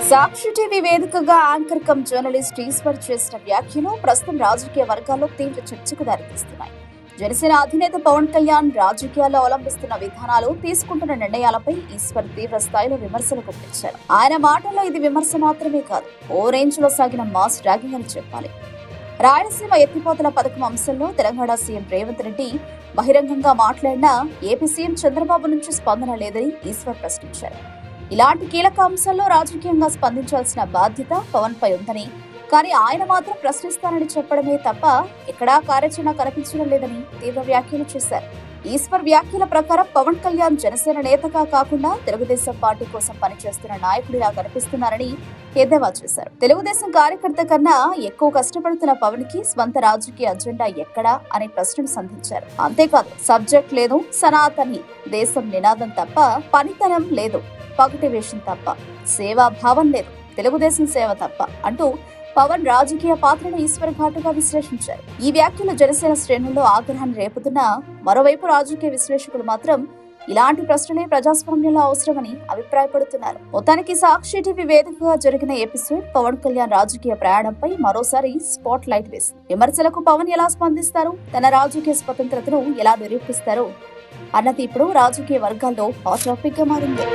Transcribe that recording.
సాక్షి TV వేదికగా anchor come journalist Eshwar చేసిన వ్యాఖ్యలు ప్రస్తుతం రాజకీయ వర్గాల్లో తీవ్ర చర్చకు దారితీస్తున్నాయి. జనసేన అధినేత పవన్ కళ్యాణ్ రాజకీయాల్లో అవలంబిస్తున్న విధానాలు, తీసుకుంటున్న నిర్ణయాలపై ఈశ్వర్ తీవ్ర స్థాయిలో విమర్శలు గుప్పించారు. ఆయన మాటల్లో ఇది విమర్శ మాత్రమే కాదు, ఓ రేంజ్ లో సాగిన మాస్ డ్రాగింగ్ అని చెప్పాలి. రాయలసీమ ఎత్తిపోతల పథకం అంశంలో తెలంగాణ సీఎం రేవంత్ రెడ్డి బహిరంగంగా మాట్లాడినా ఏపీ సీఎం చంద్రబాబు నుంచి స్పందన లేదని ఈశ్వర్ ప్రశ్నించారు. ఇలాంటి కీలక అంశాల్లో రాజకీయంగా స్పందించాల్సిన బాధ్యత పవన్ పై ఉందని, కానీ ఆయన మాత్రం ప్రశ్నిస్తానని చెప్పడమే తప్ప ఎక్కడా కార్యాచరణ కనిపించడం లేదని తీవ్ర వ్యాఖ్యలు చేశారు. ఈశ్వర్ వ్యాఖ్యల ప్రకారం పవన్ కళ్యాణ్ జనసేన నేతగా కాకుండా తెలుగుదేశం పార్టీ కోసం పనిచేస్తున్న నాయకుడిలా కనిపిస్తున్నారని ఎద్దేవా చేశారు. తెలుగుదేశం కార్యకర్త కన్నా ఎక్కువ కష్టపడుతున్న పవన్ కి స్వంత రాజకీయ అజెండా ఎక్కడా అనే ప్రశ్నను సంధించారు. అంతేకాదు, సబ్జెక్ట్ లేదు, సనాతని దేశం నినాదం తప్ప పనితనం లేదు, పగటి వేషం తప్ప, సేవాభావం లేదు, తెలుగుదేశం సేవ తప్ప అంటూ పవన్ రాజకీయ పాత్రను ఈశ్వర్ ఘాటుగా విశ్లేషించారు. ఈ వ్యాఖ్యలు జనసేన శ్రేణుల్లో ఆగ్రహాన్ని రేపుతున్నా, మరోవైపు రాజకీయ విశ్లేషకులు మాత్రం ఇలాంటి ప్రశ్నలే ప్రజాస్వామ్యంలో అవసరమని అభిప్రాయపడుతున్నారు. మొత్తానికి సాక్షి టీవీ వేదికగా జరిగిన ఎపిసోడ్ పవన్ కళ్యాణ్ రాజకీయ ప్రయాణంపై మరోసారి స్పాట్ లైట్ వేసింది. విమర్శలకు పవన్ ఎలా స్పందిస్తారు, తన రాజకీయ స్వతంత్రతను ఎలా నిరూపిస్తారు అన్నది ఇప్పుడు రాజకీయ వర్గాల్లో హాట్ టాపిక్ గా మారింది.